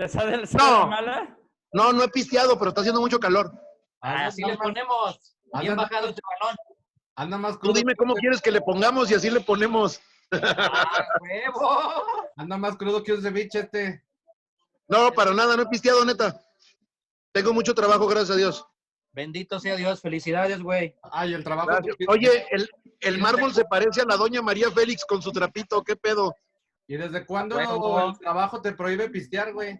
¿Te sale No. mala? No, no he pisteado, pero está haciendo mucho calor. Así le ponemos. Bien bajado este balón. Anda más Tú crudo. dime cómo quieres que le pongamos y así le ponemos. ¡Huevo! Anda más crudo que un ceviche este. No, para nada, no he pisteado, neta. Tengo mucho trabajo, gracias a Dios. Bendito sea Dios. Felicidades, güey. Ay, el trabajo. Gracias. Oye, el mármol se parece a la doña María Félix con su trapito, ¿qué pedo? ¿Y desde cuándo Huevo. el trabajo te prohíbe pistear, güey?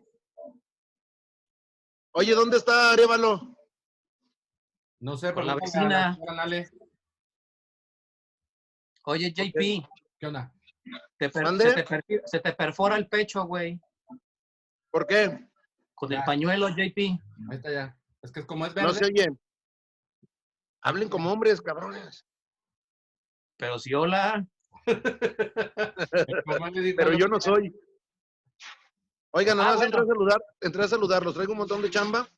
Oye, ¿dónde está Arévalo? No sé, Con la pregúntale a vecina. señora Ale. Oye, JP, ¿Qué onda? ¿Mande? se te perfora el pecho, güey. ¿Por qué? Con Ya. el pañuelo, JP. Ahí está ya. Es que como es No verde. se oye. Hablen como hombres, cabrones. Pero si hola. Como le dijo Pero al yo otro, no soy. Oigan, nada más bueno. entré a saludarlos. Traigo un montón de chamba.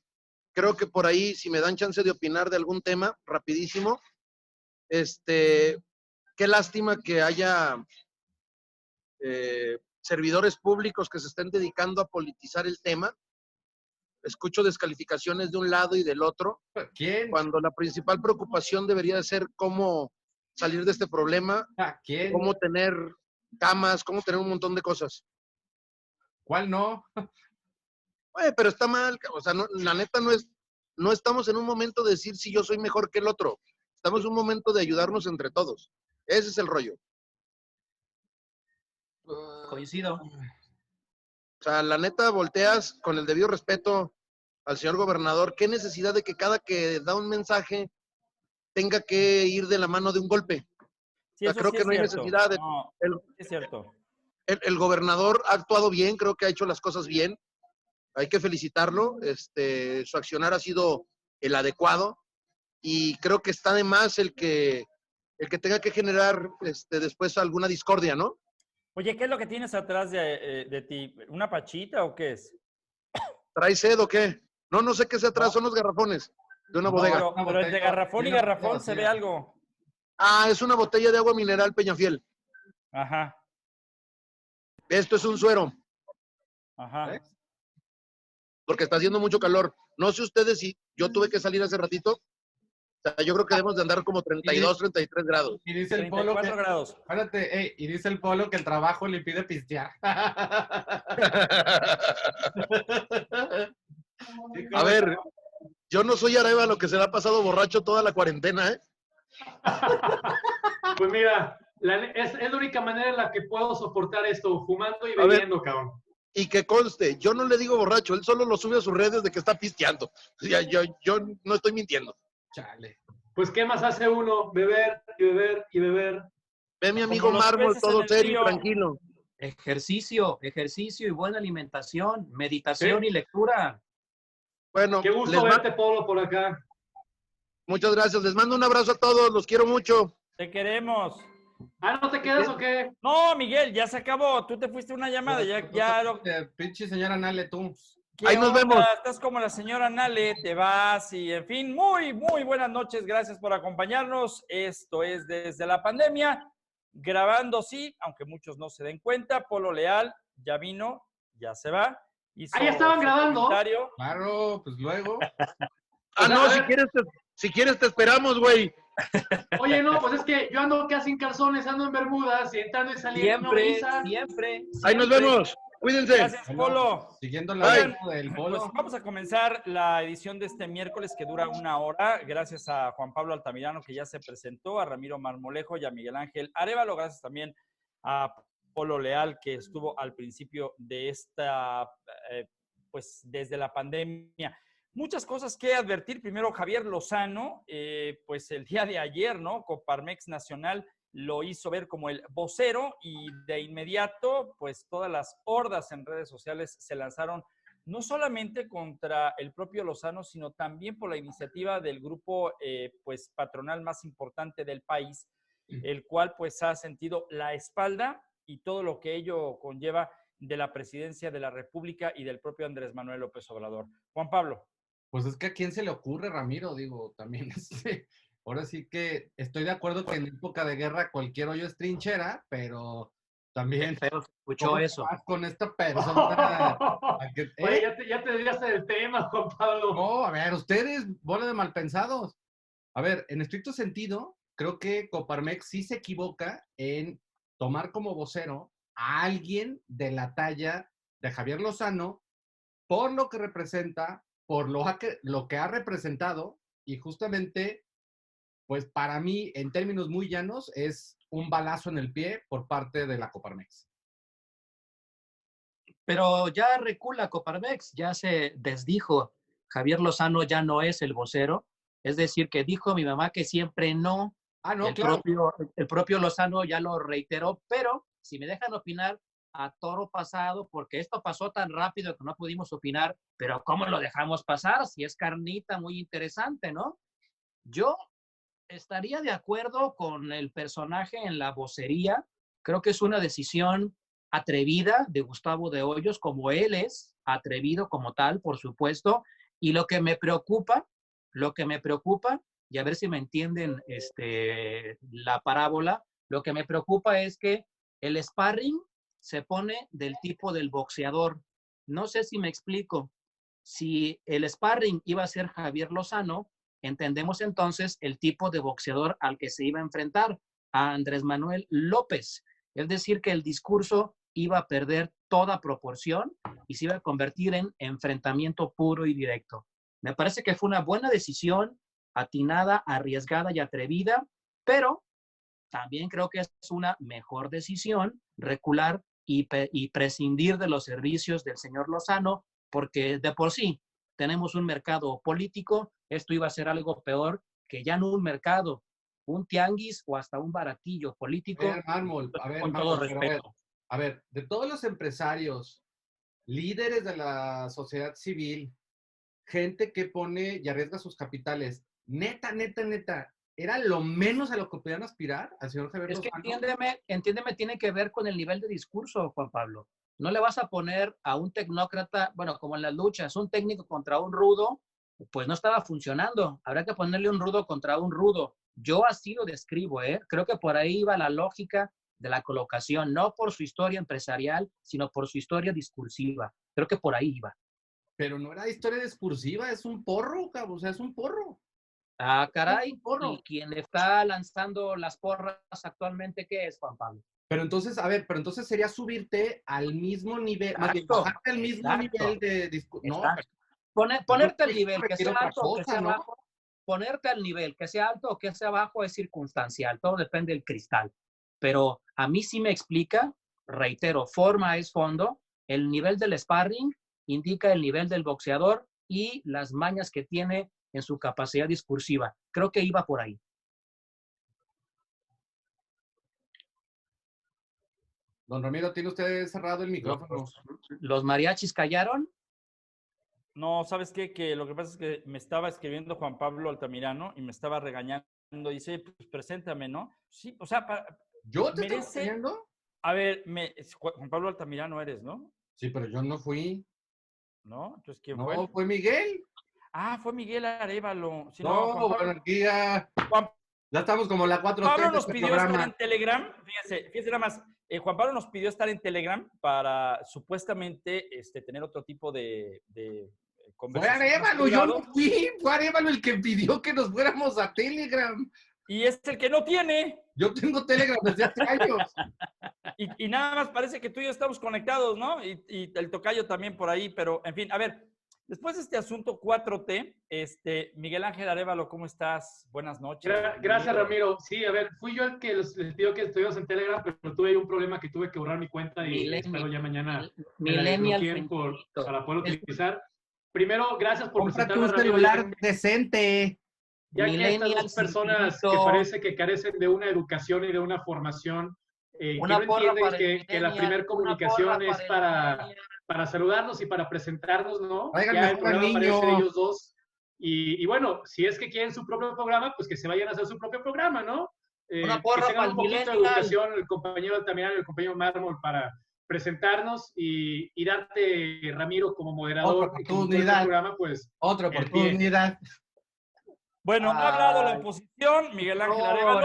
Creo que por ahí, si me dan chance de opinar de algún tema, rapidísimo. Qué lástima que haya servidores públicos que se estén dedicando a politizar el tema. Escucho descalificaciones de un lado y del otro, ¿Quién? cuando la principal preocupación debería de ser cómo salir de este problema, ¿A quién? cómo tener camas, cómo tener un montón de cosas. ¿Cuál no? Oye, pero está mal, o sea, la neta no estamos en un momento de decir si yo soy mejor que el otro. Estamos en un momento de ayudarnos entre todos. Ese es el rollo. Coincido. O sea, la neta, volteas con el debido respeto al señor gobernador. ¿Qué necesidad de que cada que da un mensaje tenga que ir de la mano de un golpe? Sí, O sea, eso creo sí que es no hay cierto. necesidad. No, El, es cierto. el gobernador ha actuado bien, creo que ha hecho las cosas bien. Hay que felicitarlo. Su accionar ha sido el adecuado y creo que está de más el que tenga que generar después alguna discordia, ¿no? Oye, ¿qué es lo que tienes atrás de ti? ¿Una pachita o qué es? ¿Trae sed o qué? No sé qué sea atrás, No. son los garrafones de una No, bodega. Pero entre garrafón y una botella garrafón se ve vacía. algo. Ah, es una botella de agua mineral Peñafiel. Ajá, Esto es un suero, ajá. porque está haciendo mucho calor. No sé ustedes si yo tuve que salir hace ratito. O sea, yo creo que debemos de andar como 32, 33 grados. Y dice el Polo 34 que... grados. Espérate, y dice el Polo que el trabajo le impide pistear. A ver, yo no soy Arévalo que se le ha pasado borracho toda la cuarentena, ¿eh? Pues mira, es la única manera en la que puedo soportar esto, fumando y A ver. bebiendo, cabrón. Y que conste, yo no le digo borracho, él solo lo sube a sus redes de que está pisteando. O sea, yo no estoy mintiendo. Chale. Pues, ¿qué más hace uno? Beber y beber y beber. Ve mi amigo Como los Mármol, peces en todo el serio y río. tranquilo. Ejercicio y buena alimentación, meditación Sí. y lectura. Bueno, Qué gusto verte, Polo, por acá. muchas gracias. Les mando un abrazo a todos, los quiero mucho. Te queremos. Ah, ¿no te quedas o qué? No, Miguel, ya se acabó. Tú te fuiste a una llamada. Pinche señora Nale, tú. ¿Qué Ahí nos onda? vemos. Estás como la señora Nale, te vas y en fin, muy buenas noches. Gracias por acompañarnos. Esto es Desde la Pandemia, grabando sí, aunque muchos no se den cuenta. Polo Leal ya vino, ya se va. Ah, ya estaban grabando. Comentario. Claro, pues luego. Ah, O sea, no, a si ver. quieres te esperamos, güey. Oye, no, pues es que yo ando casi en calzones, ando en bermudas y entrando y saliendo. No me avisa. Siempre. Ahí nos vemos. Cuídense. Gracias, Polo. Siguiendo la Bye. mano del Pues Polo. vamos a comenzar la edición de este miércoles que dura 1 hora. Gracias a Juan Pablo Altamirano que ya se presentó, a Ramiro Marmolejo y a Miguel Ángel Arévalo. Gracias también a Polo Leal que estuvo al principio de esta, pues desde la pandemia. Muchas cosas que advertir. Primero, Javier Lozano, pues el día de ayer, ¿no? Coparmex Nacional lo hizo ver como el vocero y de inmediato, pues todas las hordas en redes sociales se lanzaron no solamente contra el propio Lozano, sino también por la iniciativa del grupo pues patronal más importante del país, el cual pues ha sentido la espalda y todo lo que ello conlleva de la presidencia de la República y del propio Andrés Manuel López Obrador. Juan Pablo. Pues es que a quién se le ocurre, Ramiro, digo, también ahora sí que estoy de acuerdo que en época de guerra cualquier hoyo es trinchera, pero también escuchó ¿Cómo eso. vas con esta persona? Oye, ya te desviaste del tema, Juan Pablo. No, a ver, ustedes, bola de malpensados. A ver, en estricto sentido, creo que Coparmex sí se equivoca en tomar como vocero a alguien de la talla de Javier Lozano por lo que representa, por lo que ha representado, y justamente, pues para mí, en términos muy llanos, es un balazo en el pie por parte de la Coparmex. Pero ya recula Coparmex, ya se desdijo. Javier Lozano ya no es el vocero. Es decir, que dijo mi mamá que siempre no. Ah, no, El claro. el propio Lozano ya lo reiteró, pero si me dejan opinar a toro pasado, porque esto pasó tan rápido que no pudimos opinar, pero ¿cómo lo dejamos pasar? Si es carnita muy interesante, ¿no? Yo estaría de acuerdo con el personaje en la vocería. Creo que es una decisión atrevida de Gustavo de Hoyos, como él es atrevido como tal, por supuesto. Y lo que me preocupa, y a ver si me entienden la parábola, lo que me preocupa es que el sparring se pone del tipo del boxeador. No sé si me explico. Si el sparring iba a ser Javier Lozano, entendemos entonces el tipo de boxeador al que se iba a enfrentar, a Andrés Manuel López. Es decir, que el discurso iba a perder toda proporción y se iba a convertir en enfrentamiento puro y directo. Me parece que fue una buena decisión, atinada, arriesgada y atrevida, pero también creo que es una mejor decisión recular y prescindir de los servicios del señor Lozano, porque de por sí tenemos un mercado político, esto iba a ser algo peor que ya no un mercado, un tianguis o hasta un baratillo político. Con todo respeto. A ver, de todos los empresarios, líderes de la sociedad civil, gente que pone y arriesga sus capitales, neta, ¿era lo menos a lo que podían aspirar al señor Javier Lozano? Es que entiéndeme, tiene que ver con el nivel de discurso, Juan Pablo. No le vas a poner a un tecnócrata, bueno, como en las luchas, un técnico contra un rudo, pues no estaba funcionando. Habrá que ponerle un rudo contra un rudo. Yo así lo describo, ¿eh? Creo que por ahí iba la lógica de la colocación, no por su historia empresarial, sino por su historia discursiva. Creo que por ahí iba. Pero no era historia discursiva, es un porro, cabrón, o sea, es un porro. Ah, caray, ¿y quién está lanzando las porras actualmente qué es, Juan Pablo? Pero entonces, a ver, sería subirte al mismo nivel, más bien bajarte al mismo nivel de discurso. No, ponerte al nivel, que sea alto o que sea ¿no? bajo, ponerte al nivel, que sea alto o que sea bajo es circunstancial, todo depende del cristal. Pero a mí sí me explica, reitero, forma es fondo, el nivel del sparring indica el nivel del boxeador y las mañas que tiene en su capacidad discursiva. Creo que iba por ahí. Don Ramiro, ¿tiene usted cerrado el micrófono? ¿Los mariachis callaron? No, ¿sabes qué? Que lo que pasa es que me estaba escribiendo Juan Pablo Altamirano y me estaba regañando. Dice, pues preséntame, ¿no? Sí, o sea, ¿Yo te estoy regañando? A ver, Juan Pablo Altamirano eres, ¿no? Sí, pero yo no fui. ¿No? Entonces, ¿quién fue? No, fue Miguel. Ah, fue Miguel Arévalo. Sí, no, bueno, aquí ya estamos como la 4. Pablo nos pidió estar en Telegram. Fíjese nada más. Juan Pablo nos pidió estar en Telegram para supuestamente tener otro tipo de conversación. Fue Arévalo, yo no fui. Fue Arévalo el que pidió que nos fuéramos a Telegram. Y es el que no tiene. Yo tengo Telegram desde hace años. Y nada más parece que tú y yo estamos conectados, ¿no? Y el tocayo también por ahí, pero en fin, a ver, después de este asunto 4T, Miguel Ángel Arévalo, ¿cómo estás? Buenas noches. Gracias, Ramiro. Sí, a ver, fui yo el que les pidió que estuvieras en Telegram, pero tuve un problema que tuve que borrar mi cuenta y espero ya mañana me la desbloqueen para poder utilizar. Primero, gracias por presentarme, Ramiro. Un celular decente. Ya que estas dos personas que parece que carecen de una educación y de una formación, que no entienden que la primera comunicación es para saludarnos y para presentarnos, ¿no? Ya el programa parece de ellos dos. Y bueno, si es que quieren su propio programa, pues que se vayan a hacer su propio programa, ¿no? Una porra que tengan un poquito de educación, el compañero Altamirano y el compañero Mármol para presentarnos y darte, Ramiro, como moderador otra oportunidad, del programa, pues. Otra oportunidad. Bueno, ha hablado la oposición, Miguel Ángel Arévalo,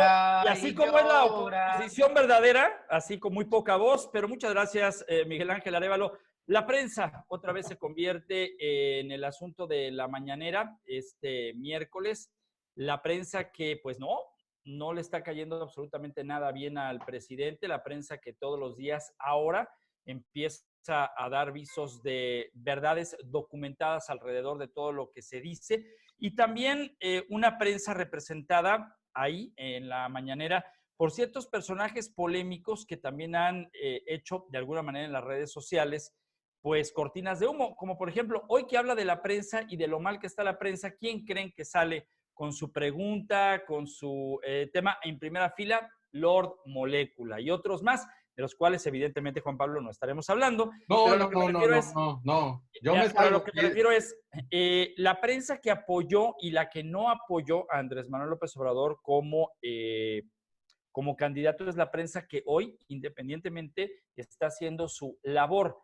y así como es la oposición verdadera, así con muy poca voz, pero muchas gracias, Miguel Ángel Arévalo. La prensa otra vez se convierte en el asunto de la mañanera este miércoles. La prensa que, pues no le está cayendo absolutamente nada bien al presidente. La prensa que todos los días ahora empieza a dar visos de verdades documentadas alrededor de todo lo que se dice. Y también una prensa representada ahí en la mañanera por ciertos personajes polémicos que también han hecho de alguna manera en las redes sociales pues cortinas de humo, como por ejemplo hoy que habla de la prensa y de lo mal que está la prensa. ¿Quién creen que sale con su pregunta, con su tema en primera fila? Lord Molécula y otros más, de los cuales evidentemente, Juan Pablo, no estaremos hablando. No. Yo me salgo. Lo que me refiero es la prensa que apoyó y la que no apoyó a Andrés Manuel López Obrador como candidato es la prensa que hoy, independientemente, está haciendo su labor.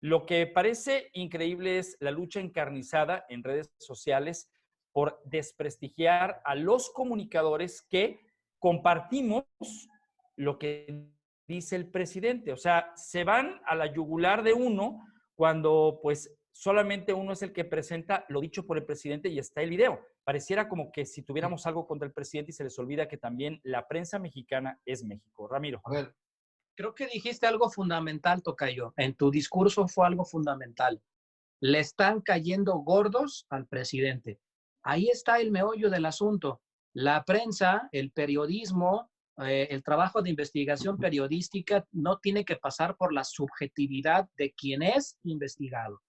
Lo que parece increíble es la lucha encarnizada en redes sociales por desprestigiar a los comunicadores que compartimos lo que dice el presidente. O sea, se van a la yugular de uno cuando pues solamente uno es el que presenta lo dicho por el presidente y está el video. Pareciera como que si tuviéramos algo contra el presidente y se les olvida que también la prensa mexicana es México. Ramiro. A ver. Creo que dijiste algo fundamental, tocayo. En tu discurso fue algo fundamental. Le están cayendo gordos al presidente. Ahí está el meollo del asunto. La prensa, el periodismo, el trabajo de investigación periodística no tiene que pasar por la subjetividad de quien es investigado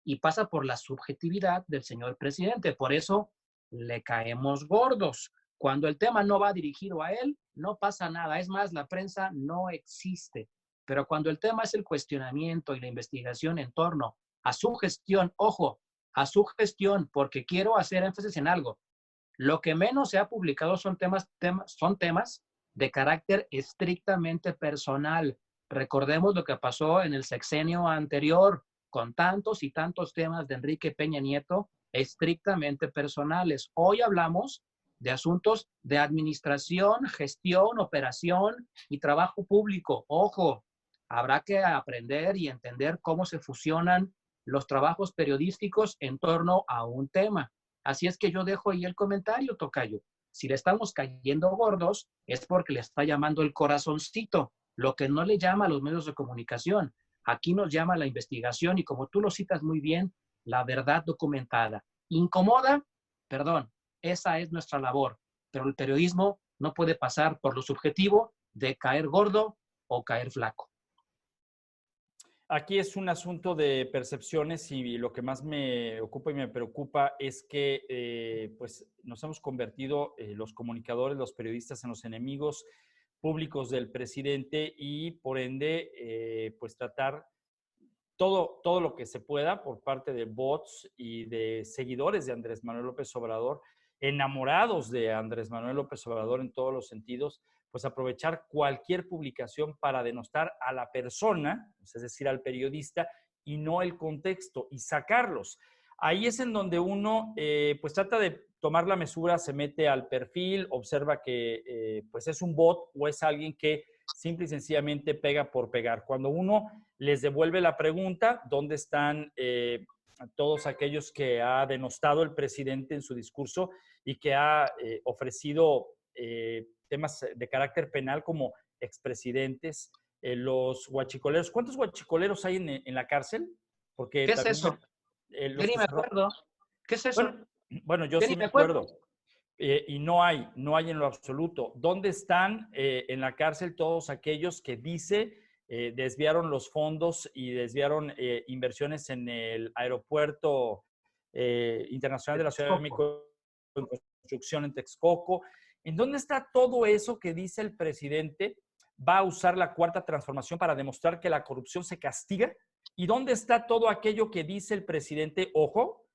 y pasa por la subjetividad del señor presidente. Por eso le caemos gordos. Cuando el tema no va dirigido a él, no pasa nada. Es más, la prensa no existe. Pero cuando el tema es el cuestionamiento y la investigación en torno a su gestión, ojo, a su gestión, porque quiero hacer énfasis en algo. Lo que menos se ha publicado son temas de carácter estrictamente personal. Recordemos lo que pasó en el sexenio anterior con tantos y tantos temas de Enrique Peña Nieto estrictamente personales. Hoy hablamos de asuntos de administración, gestión, operación y trabajo público. Ojo, habrá que aprender y entender cómo se fusionan los trabajos periodísticos en torno a un tema. Así es que yo dejo ahí el comentario, tocayo. Si le estamos cayendo gordos es porque le está llamando el corazoncito, lo que no le llama a los medios de comunicación. Aquí nos llama la investigación y como tú lo citas muy bien, la verdad documentada. ¿Incomoda? Perdón, esa es nuestra labor, pero el periodismo no puede pasar por lo subjetivo de caer gordo o caer flaco. Aquí es un asunto de percepciones y lo que más me ocupa y me preocupa es que pues nos hemos convertido los comunicadores, los periodistas en los enemigos públicos del presidente y por ende pues tratar todo lo que se pueda por parte de bots y de seguidores de Andrés Manuel López Obrador, enamorados de Andrés Manuel López Obrador en todos los sentidos, pues aprovechar cualquier publicación para denostar a la persona, es decir, al periodista, y no el contexto, y sacarlos. Ahí es en donde uno pues trata de tomar la mesura, se mete al perfil, observa que pues es un bot o es alguien que simple y sencillamente pega por pegar. Cuando uno les devuelve la pregunta, ¿dónde están todos aquellos que ha denostado el presidente en su discurso y que ha ofrecido temas de carácter penal como expresidentes, los huachicoleros? ¿Cuántos huachicoleros hay en la cárcel? Porque ¿qué es eso? Yo ni me acuerdo. ¿Qué es eso? Bueno, yo sí me acuerdo. Y no hay en lo absoluto. ¿Dónde están en la cárcel todos aquellos que desviaron los fondos y desviaron inversiones en el aeropuerto internacional de la Ciudad de México, en construcción en Texcoco? ¿En dónde está todo eso que dice el presidente va a usar la cuarta transformación para demostrar que la corrupción se castiga? ¿Y dónde está todo aquello que dice el presidente? Ojo,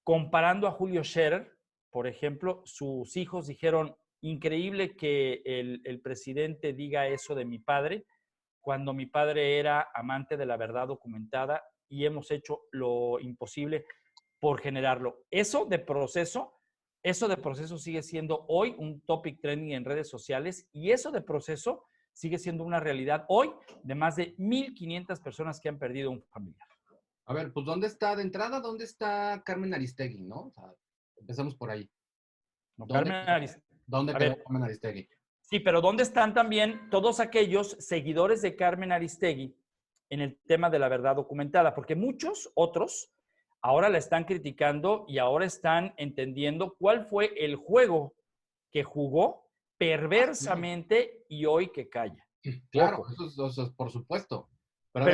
comparando a Julio Scherer, por ejemplo, sus hijos dijeron, increíble que el presidente diga eso de mi padre, cuando mi padre era amante de la verdad documentada y hemos hecho lo imposible por generarlo. Eso de proceso Eso de proceso sigue siendo hoy un topic trending en redes sociales y eso de proceso sigue siendo una realidad hoy de más de 1,500 personas que han perdido un familiar. A ver, pues ¿dónde está de entrada? ¿Dónde está Carmen Aristegui, no? O sea, empezamos por ahí. No, ¿Dónde quedó Carmen Aristegui? Sí, pero ¿dónde están también todos aquellos seguidores de Carmen Aristegui en el tema de la verdad documentada? Porque muchos otros ahora la están criticando y ahora están entendiendo cuál fue el juego que jugó perversamente y hoy que calla. Claro, eso es por supuesto. Pero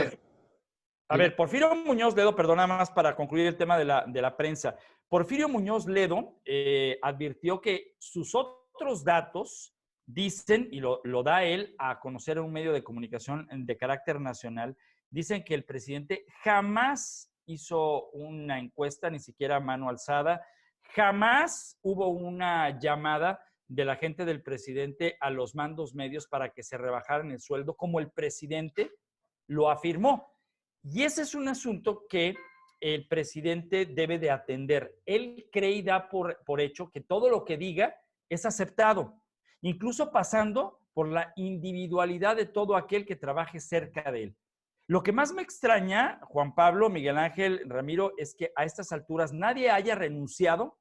a ver, Porfirio Muñoz Ledo, perdona más para concluir el tema de la prensa. Porfirio Muñoz Ledo advirtió que sus otros datos dicen, y lo da él a conocer en un medio de comunicación de carácter nacional, dicen que el presidente jamás hizo una encuesta, ni siquiera a mano alzada, jamás hubo una llamada de la gente del presidente a los mandos medios para que se rebajaran el sueldo, como el presidente lo afirmó. Y ese es un asunto que el presidente debe de atender. Él cree y da por hecho que todo lo que diga es aceptado, incluso pasando por la individualidad de todo aquel que trabaje cerca de él. Lo que más me extraña, Juan Pablo, Miguel Ángel, Ramiro, es que a estas alturas nadie haya renunciado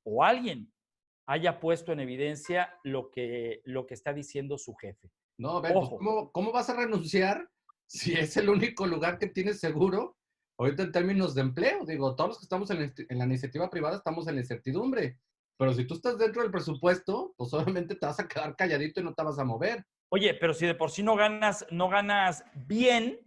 o alguien haya puesto en evidencia lo que está diciendo su jefe. No, a ver, pues, ¿cómo vas a renunciar si es el único lugar que tienes seguro ahorita en términos de empleo? Digo, todos los que estamos en la iniciativa privada estamos en la incertidumbre, pero si tú estás dentro del presupuesto, pues obviamente te vas a quedar calladito y no te vas a mover. Oye, pero si de por sí no ganas bien,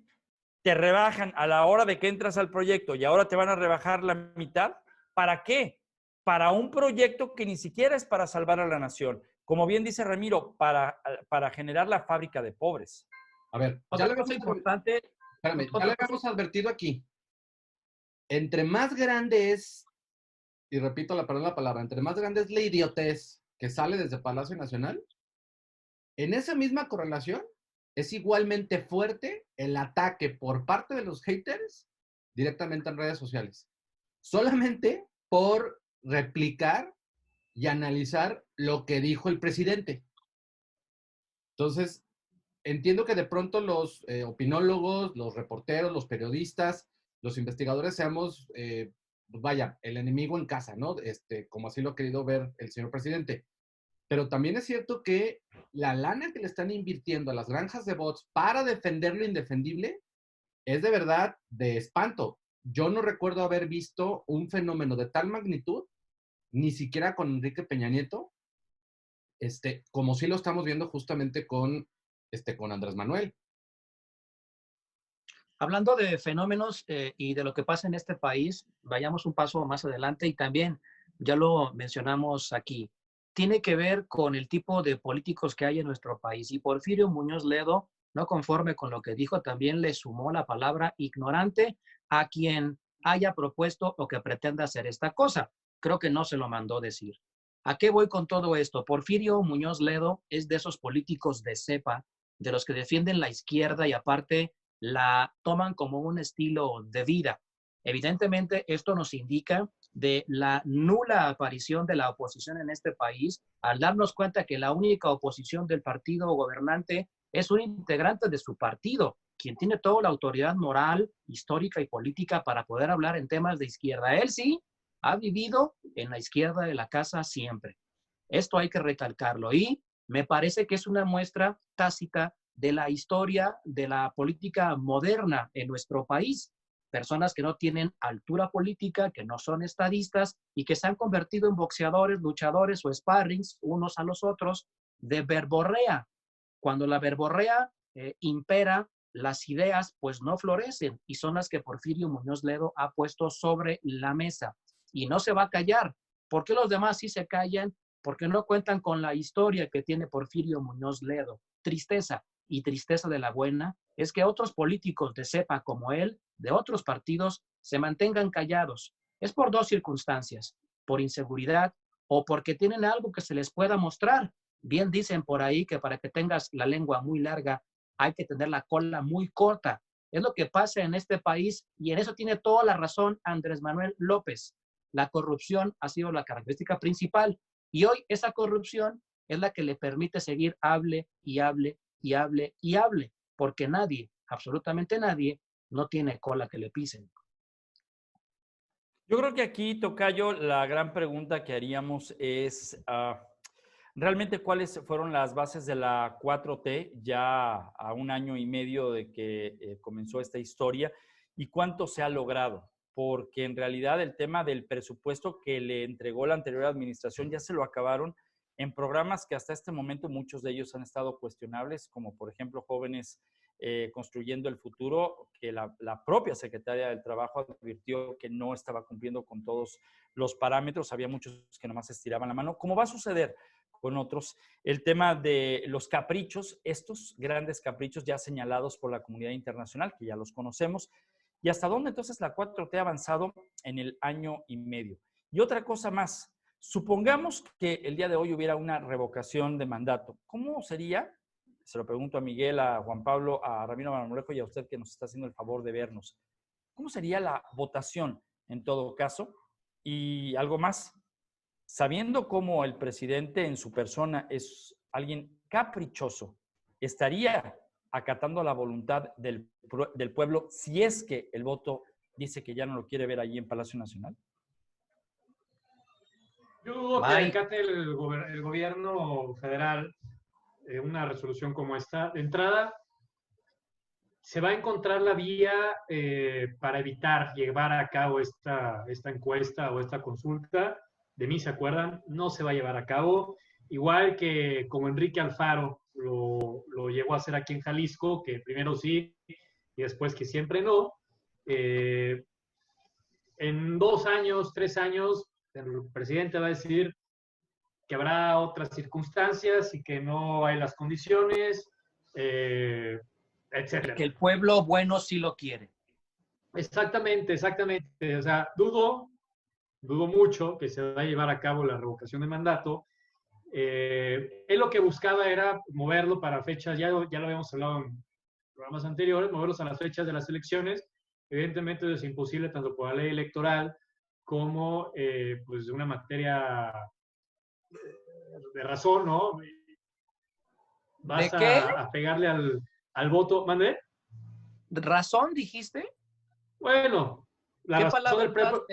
te rebajan a la hora de que entras al proyecto y ahora te van a rebajar la mitad, ¿para qué? Para un proyecto que ni siquiera es para salvar a la nación. Como bien dice Ramiro, para generar la fábrica de pobres. A ver, ya le habíamos advertido aquí. Entre más grande es, y repito la palabra, entre más grande es la idiotez que sale desde Palacio Nacional, en esa misma correlación es igualmente fuerte el ataque por parte de los haters directamente en redes sociales. Solamente por replicar y analizar lo que dijo el presidente. Entonces, entiendo que de pronto los opinólogos, los reporteros, los periodistas, los investigadores seamos, vaya, el enemigo en casa, ¿no? Como así lo ha querido ver el señor presidente. Pero también es cierto que la lana que le están invirtiendo a las granjas de bots para defender lo indefendible es de verdad de espanto. Yo no recuerdo haber visto un fenómeno de tal magnitud, ni siquiera con Enrique Peña Nieto, como sí lo estamos viendo justamente con Andrés Manuel. Hablando de fenómenos y de lo que pasa en este país, vayamos un paso más adelante y también, ya lo mencionamos aquí, tiene que ver con el tipo de políticos que hay en nuestro país. Y Porfirio Muñoz Ledo, no conforme con lo que dijo, también le sumó la palabra ignorante a quien haya propuesto o que pretenda hacer esta cosa. Creo que no se lo mandó decir. ¿A qué voy con todo esto? Porfirio Muñoz Ledo es de esos políticos de cepa, de los que defienden la izquierda y aparte la toman como un estilo de vida. Evidentemente, esto nos indica de la nula aparición de la oposición en este país, al darnos cuenta que la única oposición del partido gobernante es un integrante de su partido, quien tiene toda la autoridad moral, histórica y política para poder hablar en temas de izquierda. Él sí ha vivido en la izquierda de la casa siempre. Esto hay que recalcarlo y me parece que es una muestra tácita de la historia de la política moderna en nuestro país. Personas que no tienen altura política, que no son estadistas y que se han convertido en boxeadores, luchadores o sparrings unos a los otros de verborrea. Cuando la verborrea impera, las ideas pues no florecen y son las que Porfirio Muñoz Ledo ha puesto sobre la mesa. Y no se va a callar. ¿Por qué los demás sí se callan? Porque no cuentan con la historia que tiene Porfirio Muñoz Ledo. Tristeza, y tristeza de la buena, es que otros políticos de cepa como él, de otros partidos, se mantengan callados. Es por dos circunstancias, por inseguridad o porque tienen algo que se les pueda mostrar. Bien dicen por ahí que para que tengas la lengua muy larga, hay que tener la cola muy corta. Es lo que pasa en este país y en eso tiene toda la razón Andrés Manuel López. La corrupción ha sido la característica principal y hoy esa corrupción es la que le permite seguir hable y hable y hable y hable, porque nadie, absolutamente nadie, no tiene cola que le pisen. Yo creo que aquí, tocayo, la gran pregunta que haríamos es realmente cuáles fueron las bases de la 4T ya a un año y medio de que comenzó esta historia y cuánto se ha logrado, porque en realidad el tema del presupuesto que le entregó la anterior administración ya se lo acabaron en programas que hasta este momento muchos de ellos han estado cuestionables, como por ejemplo Jóvenes Construyendo el Futuro, que la propia Secretaría del Trabajo advirtió que no estaba cumpliendo con todos los parámetros, había muchos que nomás estiraban la mano, como va a suceder con otros. El tema de los caprichos, estos grandes caprichos ya señalados por la comunidad internacional, que ya los conocemos, y hasta dónde entonces la 4T ha avanzado en el año y medio. Y otra cosa más, supongamos que el día de hoy hubiera una revocación de mandato, ¿cómo sería? Se lo pregunto a Miguel, a Juan Pablo, a Ramiro Marmolejo y a usted que nos está haciendo el favor de vernos. ¿Cómo sería la votación en todo caso? Y algo más, sabiendo cómo el presidente en su persona es alguien caprichoso, ¿estaría acatando la voluntad del pueblo si es que el voto dice que ya no lo quiere ver allí en Palacio Nacional? Yo dudo que acate el gobierno federal una resolución como esta. De entrada, se va a encontrar la vía para evitar llevar a cabo esta encuesta o esta consulta. De mí se acuerdan, no se va a llevar a cabo. Igual que como Enrique Alfaro lo llegó a hacer aquí en Jalisco, que primero sí y después que siempre no. En 2 años, 3 años, el presidente va a decir que habrá otras circunstancias y que no hay las condiciones, etcétera. Que el pueblo bueno sí lo quiere. Exactamente, exactamente. O sea, dudo mucho que se vaya a llevar a cabo la revocación de mandato. Él lo que buscaba era moverlo para fechas, ya lo habíamos hablado en programas anteriores, moverlos a las fechas de las elecciones. Evidentemente es imposible tanto por la ley electoral como pues de una materia de razón, ¿no? Vas ¿De qué? a pegarle al voto. ¿Mande? ¿Razón dijiste? Bueno, la ¿Qué razón del propio...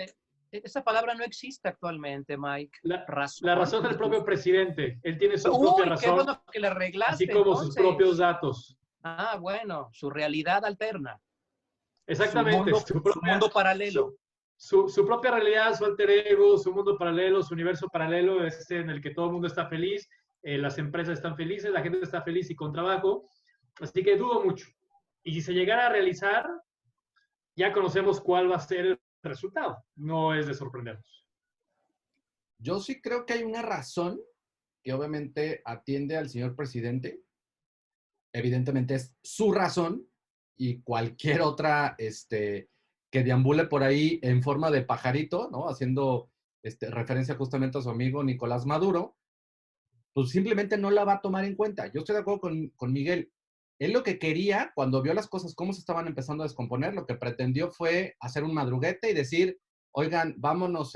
Esa palabra no existe actualmente, Mike. La razón del propio presidente. Él tiene su propia razón. Qué bueno que le arreglaste, así como entonces. Sus propios datos. Ah, bueno, su realidad alterna. Exactamente. Su mundo paralelo. Su propia realidad, su alter ego, su mundo paralelo, su universo paralelo, es en el que todo el mundo está feliz, las empresas están felices, la gente está feliz y con trabajo. Así que dudo mucho. Y si se llegara a realizar, ya conocemos cuál va a ser el resultado. No es de sorprendernos. Yo sí creo que hay una razón que obviamente atiende al señor presidente. Evidentemente es su razón y cualquier otra que deambule por ahí en forma de pajarito, ¿no? Haciendo referencia justamente a su amigo Nicolás Maduro, pues simplemente no la va a tomar en cuenta. Yo estoy de acuerdo con Miguel. Él lo que quería, cuando vio las cosas, cómo se estaban empezando a descomponer, lo que pretendió fue hacer un madruguete y decir, oigan, vámonos,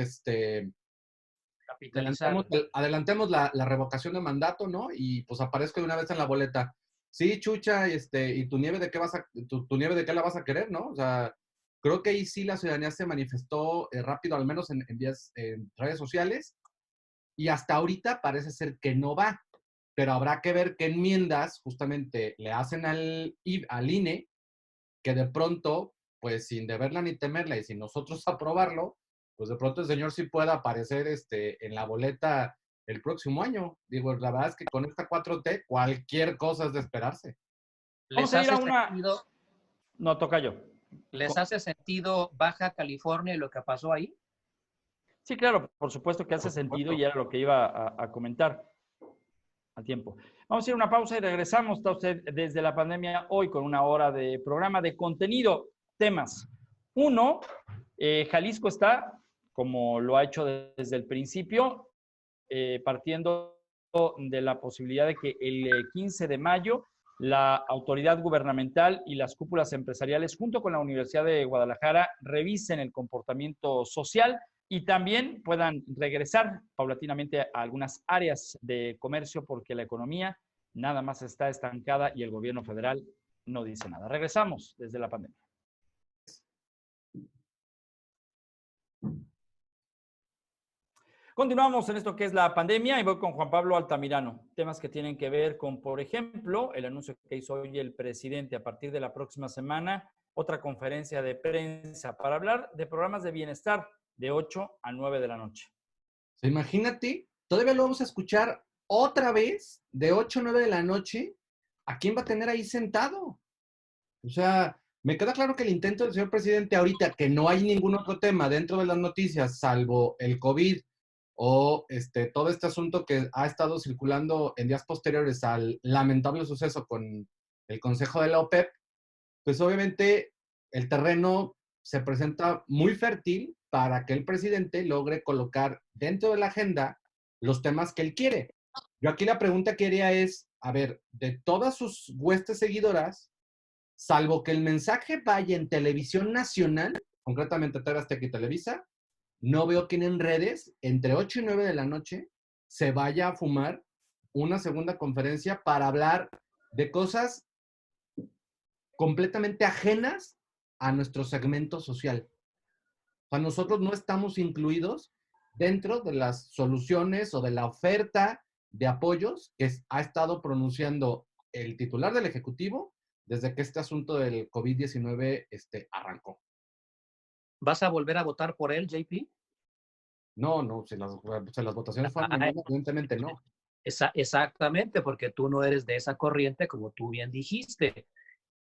adelantemos la revocación de mandato, ¿no? Y pues aparezco de una vez en la boleta. Sí, Chucha, ¿y tu nieve de qué tu nieve de qué la vas a querer, no? O sea, creo que ahí sí la ciudadanía se manifestó rápido, al menos en redes sociales, y hasta ahorita parece ser que no va. Pero habrá que ver qué enmiendas justamente le hacen al INE, que de pronto, pues sin deberla ni temerla y sin nosotros aprobarlo, pues de pronto el señor sí pueda aparecer en la boleta el próximo año. Digo, la verdad es que con esta 4T cualquier cosa es de esperarse. ¿Les hace sentido? No, toca yo. ¿Les hace sentido Baja California y lo que pasó ahí? Sí, claro, por supuesto que hace sentido y era lo que iba a comentar a tiempo. Vamos a ir a una pausa y regresamos. Está usted desde la pandemia hoy con una hora de programa de contenido, temas. 1, Jalisco está, como lo ha hecho desde el principio, partiendo de la posibilidad de que el 15 de mayo la autoridad gubernamental y las cúpulas empresariales, junto con la Universidad de Guadalajara, revisen el comportamiento social y también puedan regresar paulatinamente a algunas áreas de comercio porque la economía nada más está estancada y el gobierno federal no dice nada. Regresamos desde la pandemia. Continuamos en esto que es la pandemia y voy con Juan Pablo Altamirano. Temas que tienen que ver con, por ejemplo, el anuncio que hizo hoy el presidente a partir de la próxima semana, otra conferencia de prensa para hablar de programas de bienestar de 8 a 9 de la noche. Imagínate, todavía lo vamos a escuchar otra vez de 8 a 9 de la noche. ¿A quién va a tener ahí sentado? O sea, me queda claro que el intento del señor presidente ahorita, que no hay ningún otro tema dentro de las noticias, salvo el COVID o todo este asunto que ha estado circulando en días posteriores al lamentable suceso con el Consejo de la OPEP, pues obviamente el terreno se presenta muy fértil para que el presidente logre colocar dentro de la agenda los temas que él quiere. Yo aquí la pregunta que haría es, a ver, de todas sus huestes seguidoras, salvo que el mensaje vaya en televisión nacional, concretamente TV Azteca y Televisa, no veo que en redes, entre 8 y 9 de la noche, se vaya a fumar una segunda conferencia para hablar de cosas completamente ajenas a nuestro segmento social. O sea, nosotros no estamos incluidos dentro de las soluciones o de la oferta de apoyos que ha estado pronunciando el titular del Ejecutivo desde que este asunto del COVID-19 arrancó. ¿Vas a volver a votar por él, JP? No, si las votaciones fueron mañana, evidentemente no. Exactamente, porque tú no eres de esa corriente, como tú bien dijiste.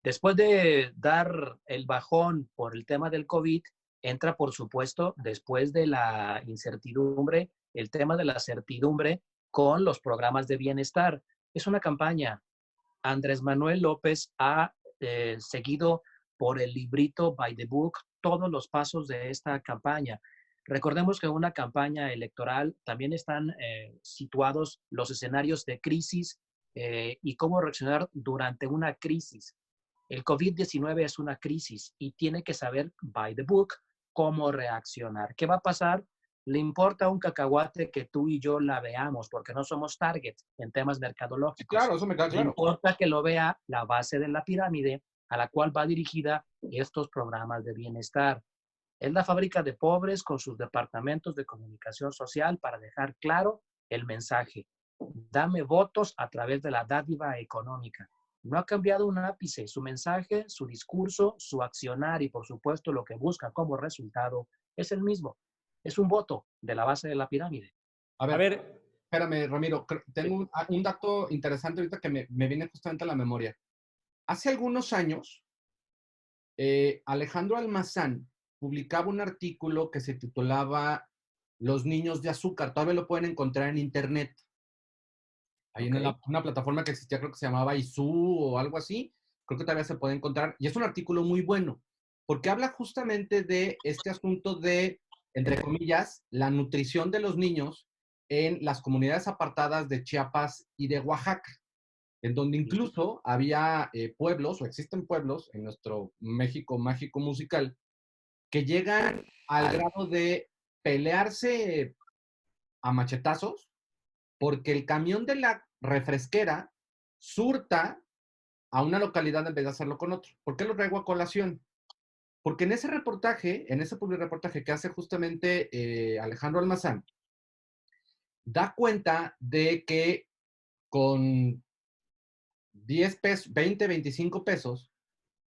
Después de dar el bajón por el tema del COVID, entra, por supuesto, después de la incertidumbre, el tema de la certidumbre con los programas de bienestar. Es una campaña. Andrés Manuel López ha seguido por el librito by the book todos los pasos de esta campaña. Recordemos que en una campaña electoral también están situados los escenarios de crisis y cómo reaccionar durante una crisis. El COVID-19 es una crisis y tiene que saber, by the book, cómo reaccionar. ¿Qué va a pasar? Le importa un cacahuate que tú y yo la veamos, porque no somos target en temas mercadológicos. Claro, eso me queda claro. Le importa que lo vea la base de la pirámide a la cual va dirigida estos programas de bienestar. Es la fábrica de pobres con sus departamentos de comunicación social para dejar claro el mensaje. Dame votos a través de la dádiva económica. No ha cambiado un ápice. Su mensaje, su discurso, su accionar y, por supuesto, lo que busca como resultado es el mismo. Es un voto de la base de la pirámide. A ver. Espérame, Ramiro. Tengo un dato interesante ahorita que me viene justamente a la memoria. Hace algunos años, Alejandro Almazán publicaba un artículo que se titulaba Los niños de azúcar. Todavía lo pueden encontrar en internet. Hay una plataforma que existía, creo que se llamaba ISU o algo así. Creo que todavía se puede encontrar. Y es un artículo muy bueno, porque habla justamente de este asunto de, entre comillas, la nutrición de los niños en las comunidades apartadas de Chiapas y de Oaxaca, en donde incluso había pueblos, o existen pueblos en nuestro México mágico musical, que llegan al grado de pelearse a machetazos porque el camión de la refresquera surta a una localidad en vez de hacerlo con otro. ¿Por qué lo traigo a colación? Porque en ese reportaje, en ese publireportaje que hace justamente Alejandro Almazán, da cuenta de que con 10 pesos, 20, 25 pesos,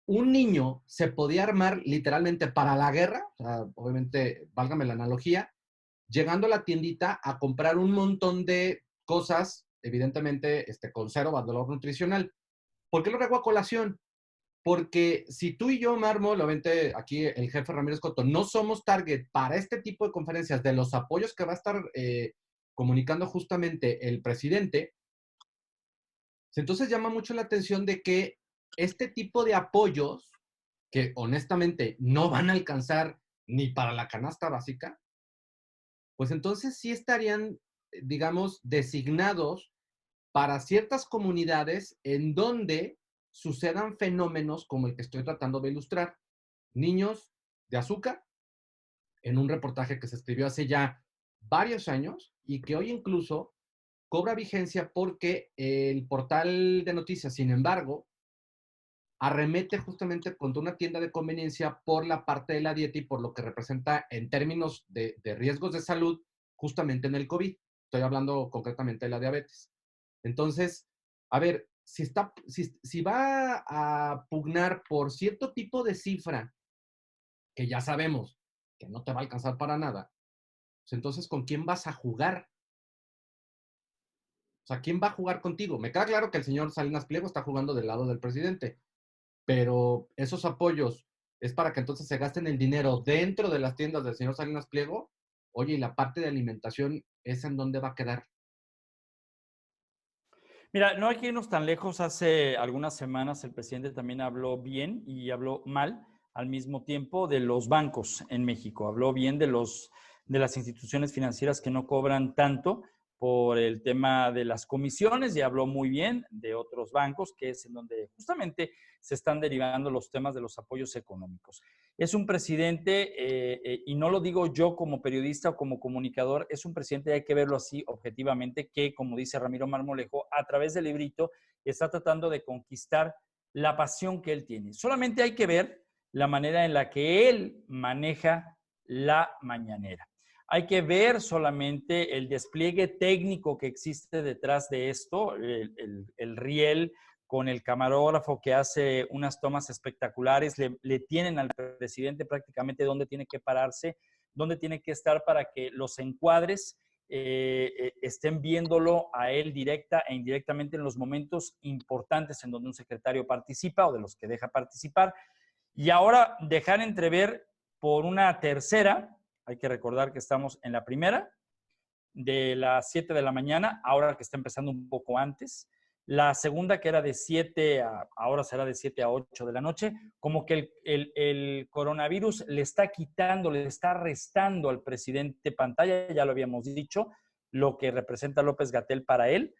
un niño se podía armar literalmente para la guerra, o sea, obviamente, válgame la analogía, llegando a la tiendita a comprar un montón de cosas, evidentemente, con cero valor nutricional. ¿Por qué lo traigo a colación? Porque si tú y yo, Marmo, obviamente aquí el jefe Ramírez Coto, no somos target para este tipo de conferencias de los apoyos que va a estar comunicando justamente el presidente, entonces llama mucho la atención de que este tipo de apoyos, que honestamente no van a alcanzar ni para la canasta básica, pues entonces sí estarían, digamos, designados para ciertas comunidades en donde sucedan fenómenos como el que estoy tratando de ilustrar. Niños de azúcar, en un reportaje que se escribió hace ya varios años y que hoy incluso cobra vigencia porque el portal de noticias, sin embargo, arremete justamente contra una tienda de conveniencia por la parte de la dieta y por lo que representa en términos de riesgos de salud justamente en el COVID. Estoy hablando concretamente de la diabetes. Entonces, a ver, si va a pugnar por cierto tipo de cifra que ya sabemos que no te va a alcanzar para nada, pues entonces, ¿con quién vas a jugar? O sea, ¿quién va a jugar contigo? Me queda claro que el señor Salinas Pliego está jugando del lado del presidente, pero esos apoyos es para que entonces se gasten el dinero dentro de las tiendas del señor Salinas Pliego. Oye, ¿y la parte de alimentación, esa en dónde va a quedar? Mira, no hay que irnos tan lejos. Hace algunas semanas el presidente también habló bien y habló mal al mismo tiempo de los bancos en México. Habló bien de las instituciones financieras que no cobran tanto por el tema de las comisiones y habló muy bien de otros bancos, que es en donde justamente se están derivando los temas de los apoyos económicos. Es un presidente, y no lo digo yo como periodista o como comunicador, es un presidente, hay que verlo así objetivamente, que, como dice Ramiro Marmolejo, a través del librito está tratando de conquistar la pasión que él tiene. Solamente hay que ver la manera en la que él maneja la mañanera. Hay que ver solamente el despliegue técnico que existe detrás de esto, el riel con el camarógrafo que hace unas tomas espectaculares, le tienen al presidente prácticamente dónde tiene que pararse, dónde tiene que estar para que los encuadres estén viéndolo a él directa e indirectamente en los momentos importantes en donde un secretario participa o de los que deja participar. Y ahora dejar entrever por una tercera, hay que recordar que estamos en la primera, de las 7 de la mañana, ahora que está empezando un poco antes. La segunda, que era de 7 a, ahora será de 7 a 8 de la noche, como que el coronavirus le está quitando, le está restando al presidente pantalla, ya lo habíamos dicho, lo que representa López-Gatell para él,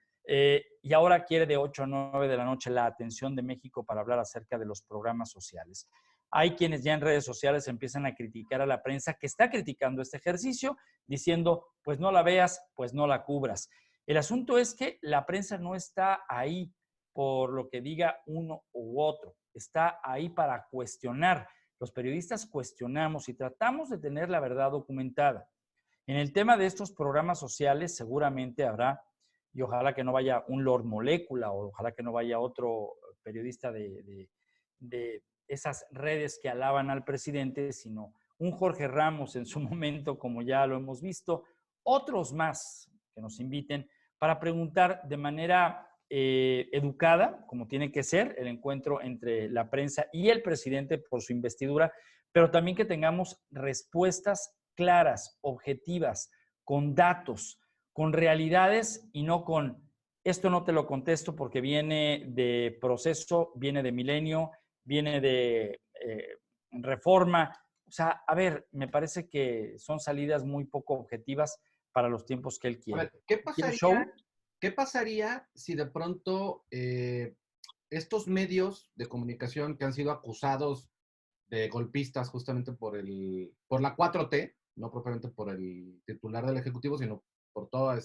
y ahora quiere de 8 a 9 de la noche la atención de México para hablar acerca de los programas sociales. Hay quienes ya en redes sociales empiezan a criticar a la prensa que está criticando este ejercicio, diciendo, pues no la veas, pues no la cubras. El asunto es que la prensa no está ahí por lo que diga uno u otro, está ahí para cuestionar. Los periodistas cuestionamos y tratamos de tener la verdad documentada. En el tema de estos programas sociales seguramente habrá, y ojalá que no vaya un Lord Molécula o ojalá que no vaya otro periodista de esas redes que alaban al presidente, sino un Jorge Ramos en su momento, como ya lo hemos visto, otros más que nos inviten para preguntar de manera educada, como tiene que ser, el encuentro entre la prensa y el presidente por su investidura, pero también que tengamos respuestas claras, objetivas, con datos, con realidades y no con esto no te lo contesto porque viene de Proceso, viene de Milenio, viene de Reforma. O sea, a ver, me parece que son salidas muy poco objetivas para los tiempos que él quiere. A ver, ¿qué pasaría si de pronto estos medios de comunicación que han sido acusados de golpistas justamente por la 4T, no propiamente por el titular del Ejecutivo, sino por toda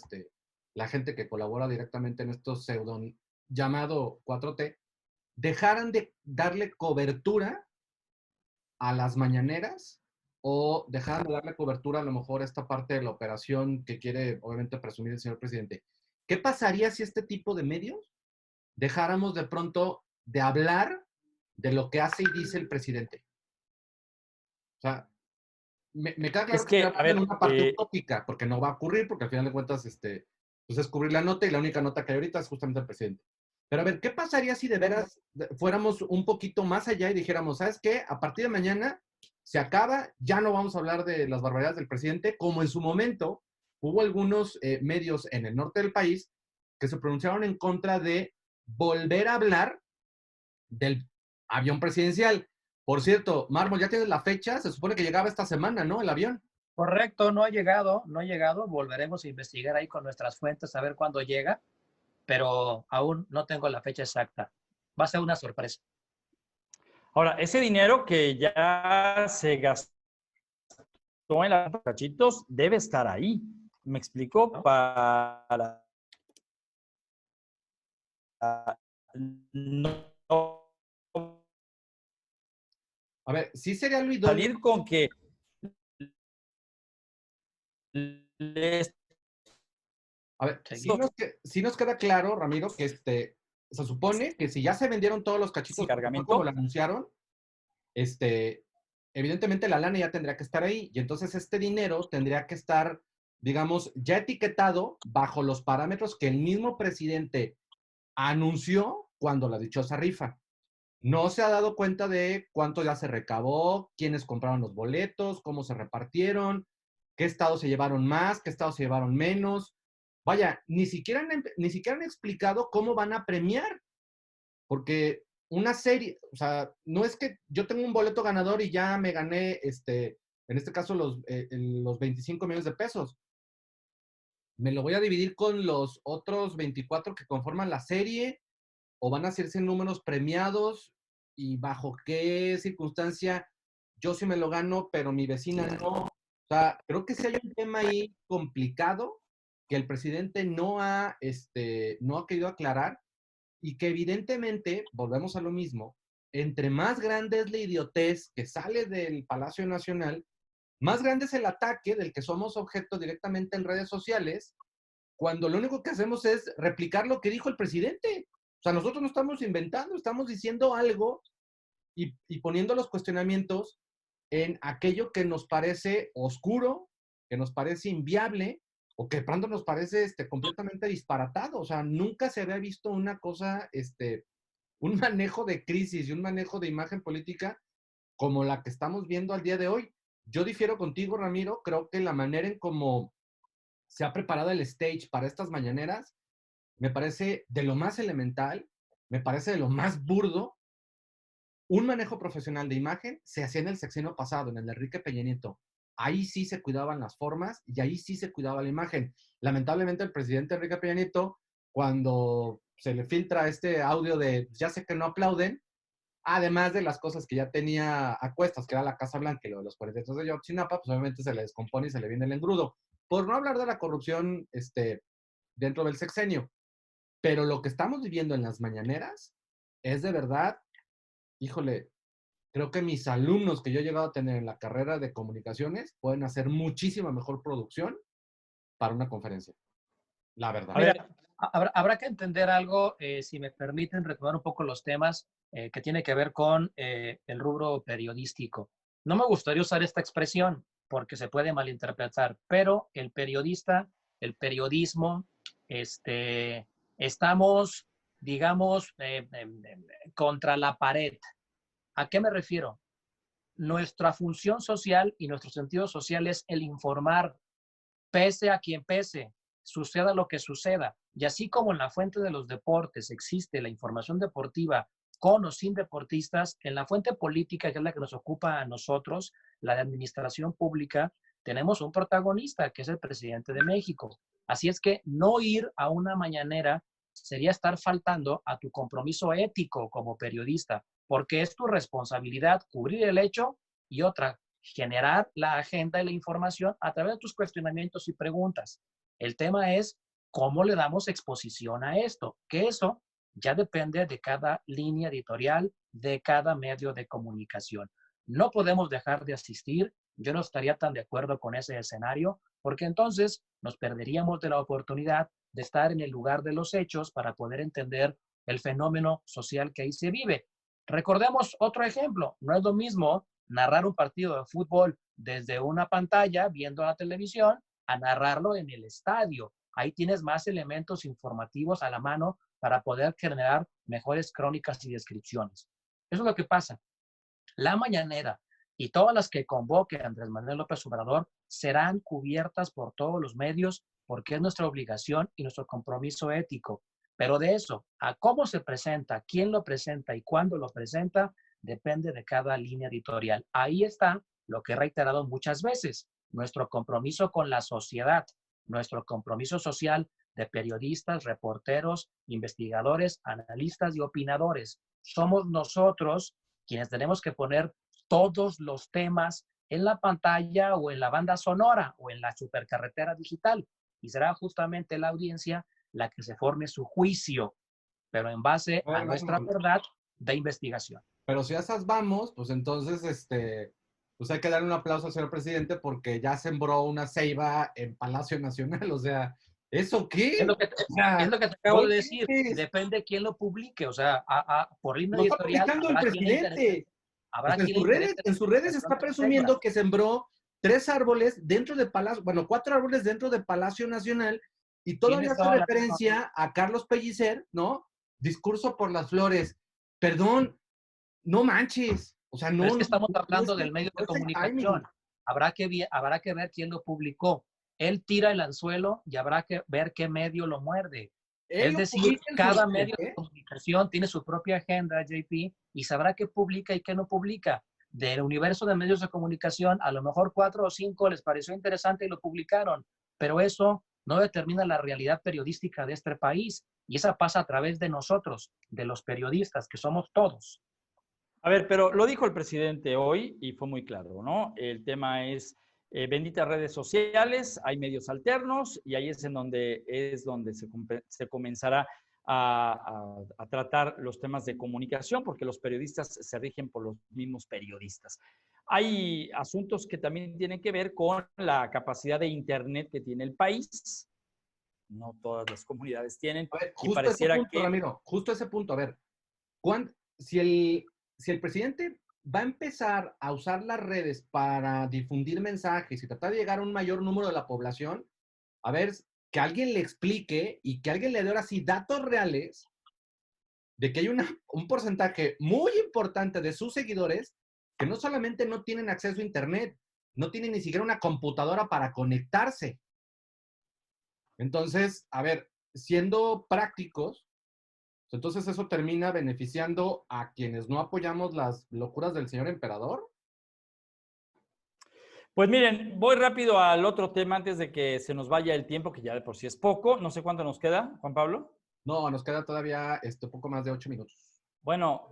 la gente que colabora directamente en estos pseudo llamado 4T, dejaran de darle cobertura a las mañaneras o dejaran de darle cobertura a lo mejor a esta parte de la operación que quiere obviamente presumir el señor presidente? ¿Qué pasaría si este tipo de medios dejáramos de pronto de hablar de lo que hace y dice el presidente? O sea, me queda claro es que a ver, en una parte utópica, porque no va a ocurrir, porque al final de cuentas, pues es cubrir la nota y la única nota que hay ahorita es justamente el presidente. Pero a ver, ¿qué pasaría si de veras fuéramos un poquito más allá y dijéramos, ¿sabes qué? A partir de mañana se acaba, ya no vamos a hablar de las barbaridades del presidente, como en su momento hubo algunos medios en el norte del país que se pronunciaron en contra de volver a hablar del avión presidencial. Por cierto, Mármol, ya tienes la fecha, se supone que llegaba esta semana, ¿no? El avión. Correcto, no ha llegado, volveremos a investigar ahí con nuestras fuentes a ver cuándo llega, pero aún no tengo la fecha exacta. Va a ser una sorpresa. Ahora, ese dinero que ya se gastó en la cachitos debe estar ahí. ¿Me explico? ¿No? Para no A ver, sí sería lo idóneo. salir con que les A ver, Seguimos. sí nos queda claro, Ramiro, que se supone que si ya se vendieron todos los cachitos, porque fue como cargamento. lo anunciaron, evidentemente la lana ya tendría que estar ahí y entonces este dinero tendría que estar, digamos, ya etiquetado bajo los parámetros que el mismo presidente anunció cuando la dichosa rifa. No se ha dado cuenta de cuánto ya se recabó, quiénes compraron los boletos, cómo se repartieron, qué estados se llevaron más, qué estados se llevaron menos. Vaya, ni siquiera han explicado cómo van a premiar, porque una serie, o sea, no es que yo tengo un boleto ganador y ya me gané, en este caso, los 25 millones de pesos. ¿Me lo voy a dividir con los otros 24 que conforman la serie? ¿O van a hacerse números premiados? ¿Y bajo qué circunstancia yo sí me lo gano, pero mi vecina no? O sea, creo que sí hay un tema ahí complicado que el presidente no ha querido aclarar y que evidentemente, volvemos a lo mismo, entre más grande es la idiotez que sale del Palacio Nacional, más grande es el ataque del que somos objeto directamente en redes sociales, cuando lo único que hacemos es replicar lo que dijo el presidente. O sea, nosotros no estamos inventando, estamos diciendo algo y poniendo los cuestionamientos en aquello que nos parece oscuro, que nos parece inviable o que de pronto nos parece completamente disparatado. O sea, nunca se había visto una cosa, un manejo de crisis y un manejo de imagen política como la que estamos viendo al día de hoy. Yo difiero contigo, Ramiro, creo que la manera en cómo se ha preparado el stage para estas mañaneras me parece de lo más elemental, me parece de lo más burdo. Un manejo profesional de imagen se hacía en el sexenio pasado, en el de Enrique Peña Nieto. Ahí sí se cuidaban las formas y ahí sí se cuidaba la imagen. Lamentablemente el presidente Enrique Peña Nieto, cuando se le filtra este audio de ya sé que no aplauden, además de las cosas que ya tenía a cuestas, que era la Casa Blanca y lo de los 43 de Yotzinapa, pues obviamente se le descompone y se le viene el engrudo. Por no hablar de la corrupción dentro del sexenio. Pero lo que estamos viviendo en las mañaneras es de verdad, híjole, creo que mis alumnos que yo he llegado a tener en la carrera de comunicaciones pueden hacer muchísima mejor producción para una conferencia. La verdad. Mira, habrá que entender algo, si me permiten retomar un poco los temas que tiene que ver con el rubro periodístico. No me gustaría usar esta expresión porque se puede malinterpretar, pero el periodista, el periodismo, estamos, digamos, contra la pared. ¿A qué me refiero? Nuestra función social y nuestro sentido social es el informar, pese a quien pese, suceda lo que suceda. Y así como en la fuente de los deportes existe la información deportiva con o sin deportistas, en la fuente política, que es la que nos ocupa a nosotros, la de administración pública, tenemos un protagonista, que es el presidente de México. Así es que no ir a una mañanera sería estar faltando a tu compromiso ético como periodista, porque es tu responsabilidad cubrir el hecho y otra, generar la agenda y la información a través de tus cuestionamientos y preguntas. El tema es cómo le damos exposición a esto, que eso ya depende de cada línea editorial, de cada medio de comunicación. No podemos dejar de asistir. Yo no estaría tan de acuerdo con ese escenario, porque entonces nos perderíamos de la oportunidad de estar en el lugar de los hechos para poder entender el fenómeno social que ahí se vive. Recordemos otro ejemplo. No es lo mismo narrar un partido de fútbol desde una pantalla, viendo la televisión, a narrarlo en el estadio. Ahí tienes más elementos informativos a la mano para poder generar mejores crónicas y descripciones. Eso es lo que pasa. La mañanera y todas las que convoque Andrés Manuel López Obrador serán cubiertas por todos los medios porque es nuestra obligación y nuestro compromiso ético. Pero de eso, a cómo se presenta, quién lo presenta y cuándo lo presenta, depende de cada línea editorial. Ahí está lo que he reiterado muchas veces, nuestro compromiso con la sociedad, nuestro compromiso social de periodistas, reporteros, investigadores, analistas y opinadores. Somos nosotros quienes tenemos que poner todos los temas en la pantalla o en la banda sonora o en la supercarretera digital. Y será justamente la audiencia la que se forme su juicio, pero en base a nuestra verdad de investigación. Pero si a esas vamos, pues entonces, pues hay que darle un aplauso al señor presidente porque ya sembró una ceiba en Palacio Nacional. O sea, ¿eso qué? Es lo que te acabo de decir. Depende de quién lo publique. O sea, por línea lo está editorial. publicando el presidente. Pues en sus redes está presumiendo que sembró 3 árboles dentro de Palacio, bueno, 4 árboles dentro de Palacio Nacional, y todavía hace referencia a Carlos Pellicer, ¿no? Discurso por las flores. Perdón, no manches. O sea, no. Pero es que estamos hablando del medio de comunicación. Habrá que ver quién lo publicó. Él tira el anzuelo y habrá que ver qué medio lo muerde. Es decir, cada medio de comunicación tiene su propia agenda, JP, y sabrá qué publica y qué no publica. Del universo de medios de comunicación, a lo mejor 4 o 5 les pareció interesante y lo publicaron, pero eso no determina la realidad periodística de este país, y esa pasa a través de nosotros, de los periodistas, que somos todos. A ver, pero lo dijo el presidente hoy y fue muy claro, ¿no? El tema es benditas redes sociales, hay medios alternos y ahí es donde se comenzará a tratar los temas de comunicación, porque los periodistas se rigen por los mismos periodistas. Hay asuntos que también tienen que ver con la capacidad de Internet que tiene el país. No todas las comunidades tienen. A ver, y pareciera ese punto, que... Ramiro, justo ese punto. A ver, si el presidente va a empezar a usar las redes para difundir mensajes y tratar de llegar a un mayor número de la población, a ver, que alguien le explique y que alguien le dé ahora sí datos reales de que hay un porcentaje muy importante de sus seguidores que no solamente no tienen acceso a Internet, no tienen ni siquiera una computadora para conectarse. Entonces, a ver, siendo prácticos, entonces eso termina beneficiando a quienes no apoyamos las locuras del señor emperador. Pues miren, voy rápido al otro tema antes de que se nos vaya el tiempo, que ya de por sí es poco. No sé cuánto nos queda, Juan Pablo. No, nos queda todavía poco más de 8 minutos. Bueno,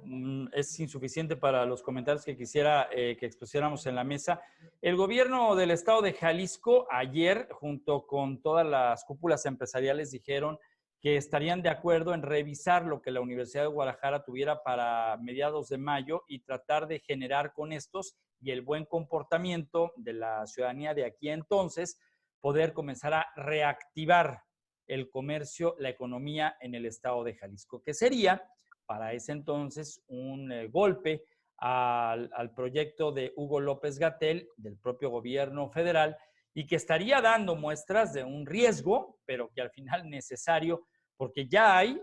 es insuficiente para los comentarios que quisiera que expusiéramos en la mesa. El gobierno del estado de Jalisco ayer, junto con todas las cúpulas empresariales, dijeron que estarían de acuerdo en revisar lo que la Universidad de Guadalajara tuviera para mediados de mayo y tratar de generar con estos y el buen comportamiento de la ciudadanía de aquí entonces, poder comenzar a reactivar el comercio, la economía en el estado de Jalisco, que sería para ese entonces un golpe al proyecto de Hugo López-Gatell, del propio gobierno federal, y que estaría dando muestras de un riesgo, pero que al final necesario, porque ya hay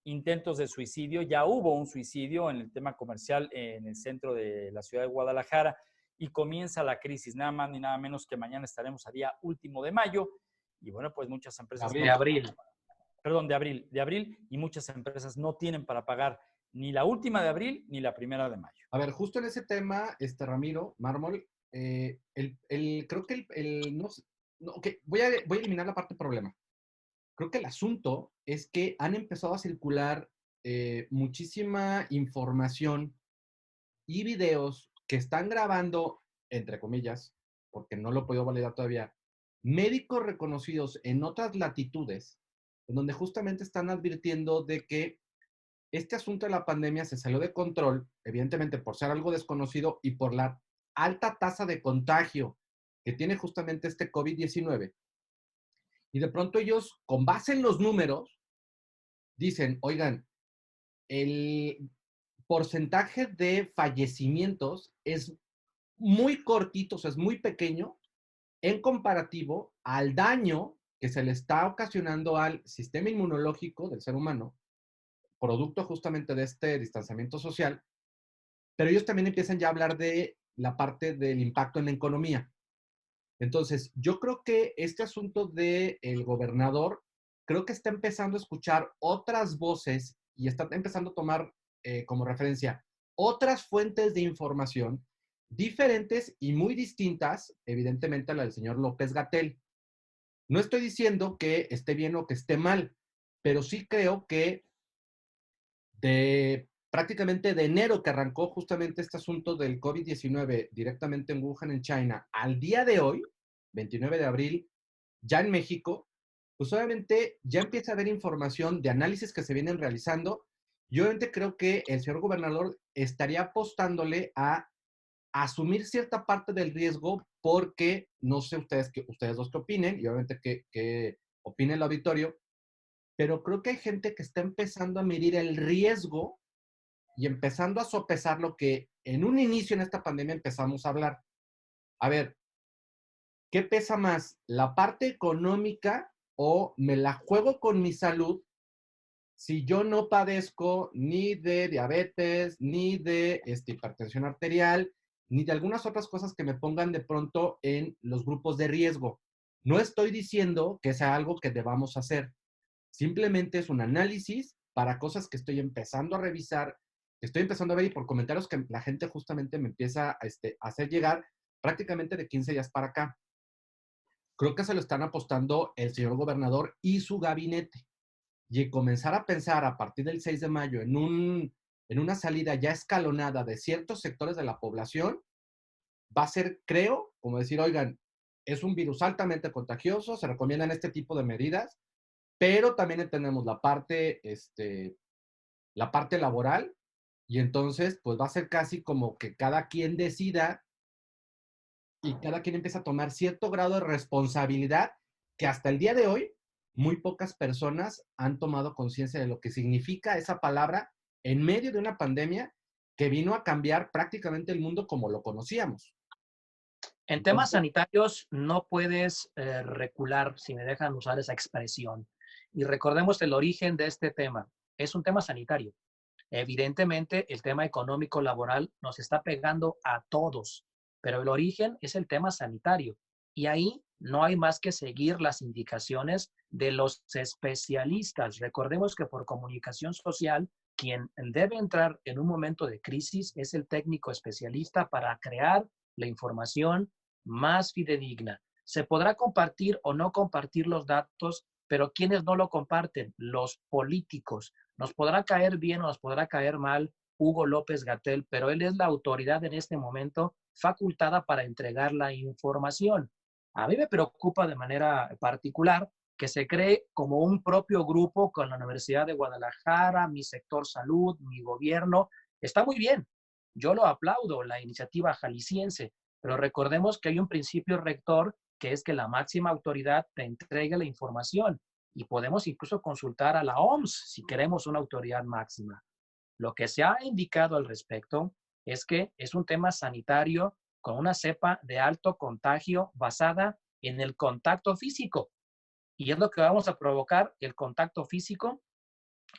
intentos de suicidio, ya hubo un suicidio en el tema comercial en el centro de la ciudad de Guadalajara, y comienza la crisis, nada más ni nada menos que mañana estaremos a día último de mayo, y bueno, pues muchas empresas... De abril, y muchas empresas no tienen para pagar ni la última de abril ni la primera de mayo. A ver, justo en ese tema, Ramiro, Mármol, creo que voy a eliminar la parte problema. Creo que el asunto es que han empezado a circular muchísima información y videos que están grabando, entre comillas, porque no lo he podido validar todavía, médicos reconocidos en otras latitudes, en donde justamente están advirtiendo de que este asunto de la pandemia se salió de control, evidentemente por ser algo desconocido y por la alta tasa de contagio que tiene justamente este COVID-19. Y de pronto ellos, con base en los números, dicen, oigan, el porcentaje de fallecimientos es muy cortito, o sea, es muy pequeño en comparativo al daño que se le está ocasionando al sistema inmunológico del ser humano, producto justamente de este distanciamiento social, pero ellos también empiezan ya a hablar de la parte del impacto en la economía. Entonces, yo creo que este asunto del gobernador, creo que está empezando a escuchar otras voces y está empezando a tomar como referencia otras fuentes de información diferentes y muy distintas, evidentemente, a la del señor López-Gatell. No estoy diciendo que esté bien o que esté mal, pero sí creo que de prácticamente de enero que arrancó justamente este asunto del COVID-19 directamente en Wuhan, en China, al día de hoy, 29 de abril, ya en México, pues obviamente ya empieza a haber información de análisis que se vienen realizando y obviamente creo que el señor gobernador estaría apostándole a asumir cierta parte del riesgo porque no sé ustedes dos qué opinen y obviamente que opine el auditorio, pero creo que hay gente que está empezando a medir el riesgo y empezando a sopesar lo que en un inicio en esta pandemia empezamos a hablar. A ver, ¿qué pesa más? ¿La parte económica o me la juego con mi salud si yo no padezco ni de diabetes, ni de hipertensión arterial, ni de algunas otras cosas que me pongan de pronto en los grupos de riesgo? No estoy diciendo que sea algo que debamos hacer. Simplemente es un análisis para cosas que estoy empezando a revisar, que estoy empezando a ver y por comentarios que la gente justamente me empieza a hacer llegar prácticamente de 15 días para acá. Creo que se lo están apostando el señor gobernador y su gabinete. Y comenzar a pensar a partir del 6 de mayo en una salida ya escalonada de ciertos sectores de la población, va a ser, creo, como decir, oigan, es un virus altamente contagioso, se recomiendan este tipo de medidas, pero también entendemos la parte laboral y entonces pues va a ser casi como que cada quien decida y cada quien empieza a tomar cierto grado de responsabilidad que hasta el día de hoy muy pocas personas han tomado conciencia de lo que significa esa palabra en medio de una pandemia que vino a cambiar prácticamente el mundo como lo conocíamos. En temas sanitarios no puedes recular, si me dejan usar esa expresión. Y recordemos el origen de este tema. Es un tema sanitario. Evidentemente, el tema económico laboral nos está pegando a todos, pero el origen es el tema sanitario. Y ahí no hay más que seguir las indicaciones de los especialistas. Recordemos que por comunicación social, quien debe entrar en un momento de crisis es el técnico especialista para crear la información más fidedigna. Se podrá compartir o no compartir los datos, pero ¿quiénes no lo comparten? Los políticos. Nos podrá caer bien o nos podrá caer mal Hugo López-Gatell, pero él es la autoridad en este momento facultada para entregar la información. A mí me preocupa de manera particular que se cree como un propio grupo con la Universidad de Guadalajara, mi sector salud, mi gobierno. Está muy bien, yo lo aplaudo, la iniciativa jalisciense, pero recordemos que hay un principio rector que es que la máxima autoridad te entregue la información y podemos incluso consultar a la OMS si queremos una autoridad máxima. Lo que se ha indicado al respecto es que es un tema sanitario con una cepa de alto contagio basada en el contacto físico. Y es lo que vamos a provocar, el contacto físico,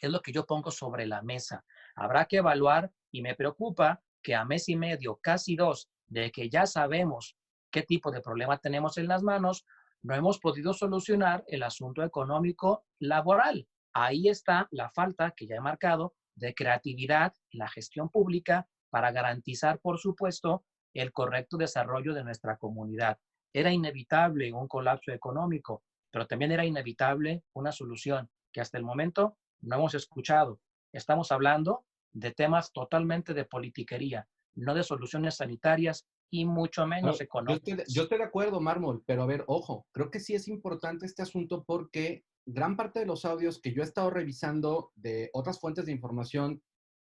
es lo que yo pongo sobre la mesa. Habrá que evaluar y me preocupa que a mes y medio, casi 2, de que ya sabemos qué tipo de problema tenemos en las manos, no hemos podido solucionar el asunto económico laboral. Ahí está la falta que ya he marcado de creatividad en la gestión pública para garantizar, por supuesto, el correcto desarrollo de nuestra comunidad. Era inevitable un colapso económico, pero también era inevitable una solución que hasta el momento no hemos escuchado. Estamos hablando de temas totalmente de politiquería, no de soluciones sanitarias y mucho menos económicas. Yo estoy de acuerdo, Mármol, pero a ver, ojo, creo que sí es importante este asunto porque gran parte de los audios que yo he estado revisando de otras fuentes de información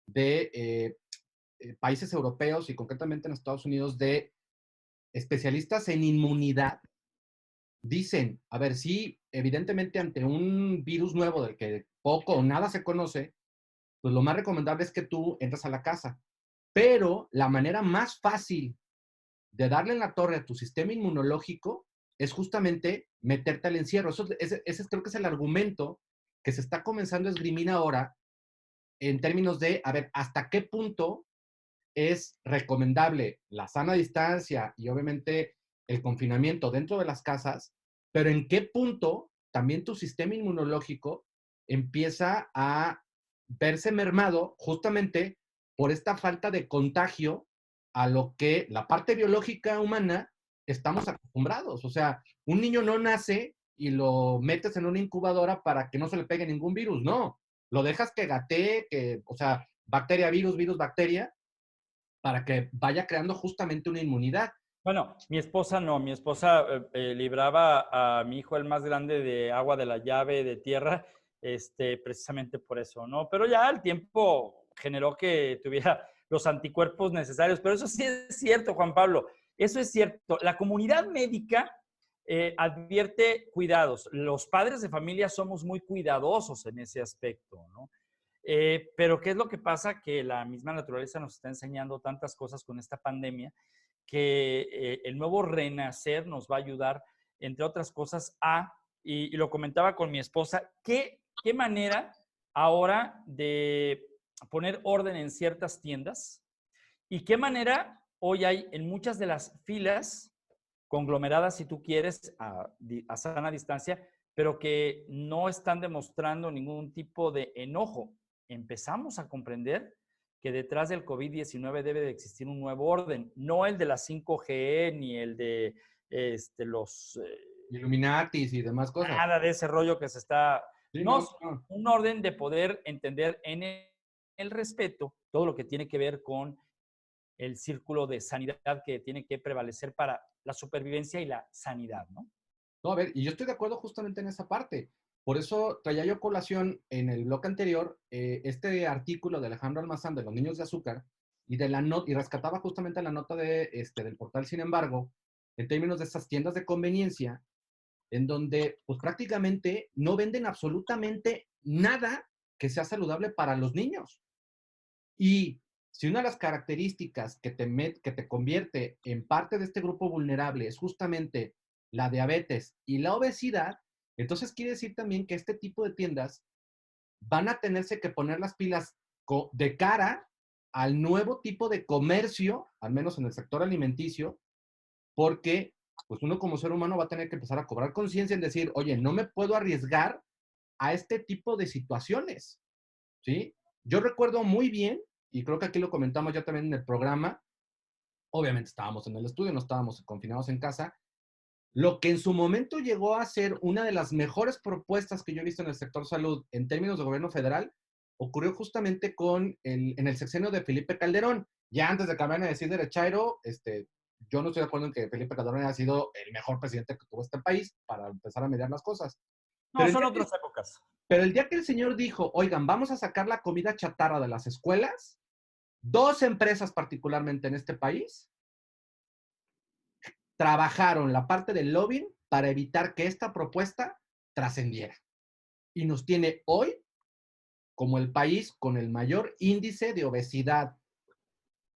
de países europeos y concretamente en Estados Unidos de especialistas en inmunidad, dicen, a ver, sí, evidentemente ante un virus nuevo del que poco o nada se conoce, pues lo más recomendable es que tú entres a la casa. Pero la manera más fácil de darle en la torre a tu sistema inmunológico es justamente meterte al encierro. Ese creo que es el argumento que se está comenzando a esgrimir ahora en términos de, a ver, hasta qué punto es recomendable la sana distancia y obviamente el confinamiento dentro de las casas, pero en qué punto también tu sistema inmunológico empieza a verse mermado justamente por esta falta de contagio a lo que la parte biológica humana estamos acostumbrados. O sea, un niño no nace y lo metes en una incubadora para que no se le pegue ningún virus, no. Lo dejas que gatee, o sea, bacteria, virus, virus, bacteria, para que vaya creando justamente una inmunidad. Bueno, mi esposa no, mi esposa libraba a mi hijo, el más grande, de agua de la llave de tierra, precisamente por eso, ¿no? Pero ya el tiempo generó que tuviera los anticuerpos necesarios. Pero eso sí es cierto, Juan Pablo, eso es cierto. La comunidad médica advierte cuidados. Los padres de familia somos muy cuidadosos en ese aspecto, ¿no? Pero ¿qué es lo que pasa? Que la misma naturaleza nos está enseñando tantas cosas con esta pandemia que el nuevo renacer nos va a ayudar, entre otras cosas, y lo comentaba con mi esposa, ¿qué manera ahora de poner orden en ciertas tiendas y qué manera hoy hay en muchas de las filas conglomeradas, si tú quieres, a sana distancia, pero que no están demostrando ningún tipo de enojo? Empezamos a comprender que detrás del COVID-19 debe de existir un nuevo orden, no el de la 5G ni el de los Illuminatis y demás cosas. Nada de ese rollo que se está... Sí, no, un orden de poder entender en el respeto todo lo que tiene que ver con el círculo de sanidad que tiene que prevalecer para la supervivencia y la sanidad, ¿no? No, a ver, y yo estoy de acuerdo justamente en esa parte. Por eso traía yo colación en el bloque anterior este artículo de Alejandro Almazán de los niños de azúcar y rescataba justamente la nota del portal Sin embargo, en términos de estas tiendas de conveniencia, en donde pues prácticamente no venden absolutamente nada que sea saludable para los niños. Y si una de las características que te convierte en parte de este grupo vulnerable es justamente la diabetes y la obesidad, entonces quiere decir también que este tipo de tiendas van a tenerse que poner las pilas de cara al nuevo tipo de comercio, al menos en el sector alimenticio, porque pues uno como ser humano va a tener que empezar a cobrar conciencia en decir, oye, no me puedo arriesgar a este tipo de situaciones, ¿sí? Yo recuerdo muy bien, y creo que aquí lo comentamos ya también en el programa, obviamente estábamos en el estudio, no estábamos confinados en casa, lo que en su momento llegó a ser una de las mejores propuestas que yo he visto en el sector salud en términos de gobierno federal, ocurrió justamente en el sexenio de Felipe Calderón. Ya antes de cambiar a decir derechairo, yo no estoy de acuerdo en que Felipe Calderón haya sido el mejor presidente que tuvo este país para empezar a mediar las cosas. No, son otras épocas. Pero el día que el señor dijo, oigan, vamos a sacar la comida chatarra de las escuelas, 2 empresas particularmente en este país trabajaron la parte del lobbying para evitar que esta propuesta trascendiera. Y nos tiene hoy como el país con el mayor índice de obesidad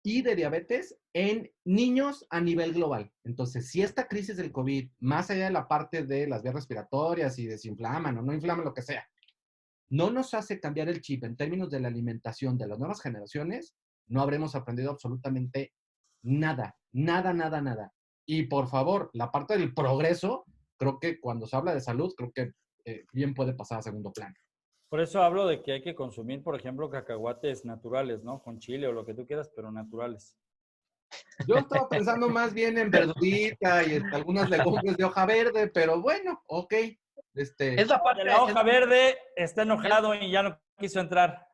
y de diabetes en niños a nivel global. Entonces, si esta crisis del COVID, más allá de la parte de las vías respiratorias y desinflaman o no inflaman, lo que sea, no nos hace cambiar el chip en términos de la alimentación de las nuevas generaciones, no habremos aprendido absolutamente nada, nada, nada, nada. Y por favor, la parte del progreso, creo que cuando se habla de salud, creo que bien puede pasar a segundo plano. Por eso hablo de que hay que consumir, por ejemplo, cacahuates naturales, ¿no? Con chile o lo que tú quieras, pero naturales. Yo estaba pensando más bien en verdurita y algunas legumbres de hoja verde, pero bueno, ok. Es la parte de la hoja verde, está enojado y ya no quiso entrar.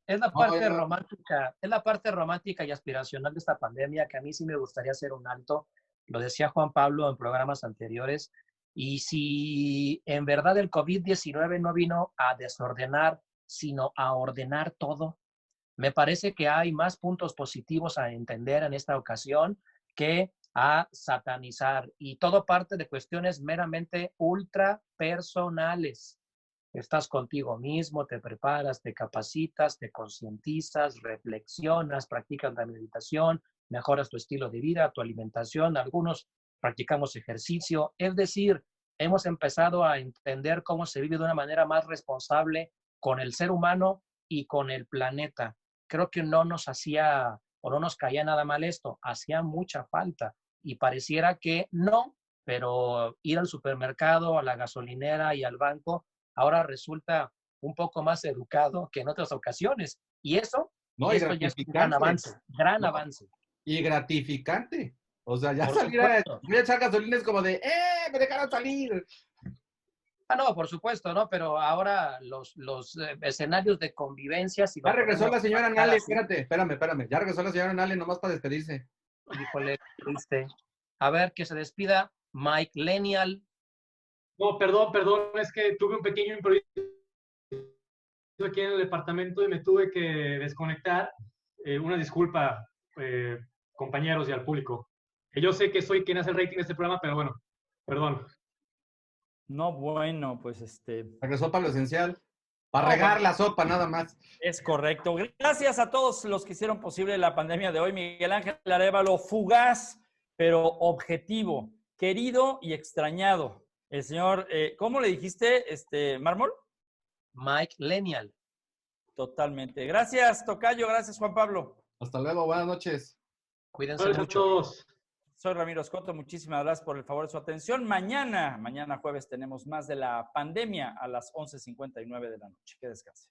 Es la parte romántica, es la parte romántica y aspiracional de esta pandemia que a mí sí me gustaría hacer un alto. Lo decía Juan Pablo en programas anteriores. Y si en verdad el COVID-19 no vino a desordenar, sino a ordenar todo, me parece que hay más puntos positivos a entender en esta ocasión que a satanizar. Y todo parte de cuestiones meramente ultra personales. Estás contigo mismo, te preparas, te capacitas, te concientizas, reflexionas, practicas la meditación, mejoras tu estilo de vida, tu alimentación. Algunos practicamos ejercicio. Es decir, hemos empezado a entender cómo se vive de una manera más responsable con el ser humano y con el planeta. Creo que no nos hacía o no nos caía nada mal esto, hacía mucha falta y pareciera que no, pero ir al supermercado, a la gasolinera y al banco ahora resulta un poco más educado que en otras ocasiones. Y eso, no, esto ya es un gran avance, gran avance. Y gratificante. O sea, ya salir a echar gasolina es como de, me dejaron salir. No, por supuesto, ¿no? Pero ahora los escenarios de convivencia... Si ya regresó la señora Nale, espérame. Ya regresó la señora Nale nomás para despedirse. Híjole, triste. A ver, que se despida Mike Lenial. No, perdón, es que tuve un pequeño improviso aquí en el departamento y me tuve que desconectar. Una disculpa, compañeros y al público. Yo sé que soy quien hace el rating de este programa, pero bueno, perdón. No, bueno, pues Regresó para lo esencial. Para regar la sopa, nada más. Es correcto. Gracias a todos los que hicieron posible la pandemia de hoy. Miguel Ángel Arévalo, fugaz, pero objetivo, querido y extrañado. El señor, ¿cómo le dijiste, Mármol? Mike Lenial. Totalmente. Gracias, Tocayo. Gracias, Juan Pablo. Hasta luego. Buenas noches. Cuídense mucho. Todos. Soy Ramiro Escoto. Muchísimas gracias por el favor de su atención. Mañana jueves, tenemos más de la pandemia a las 11:59 de la noche. Que descanse.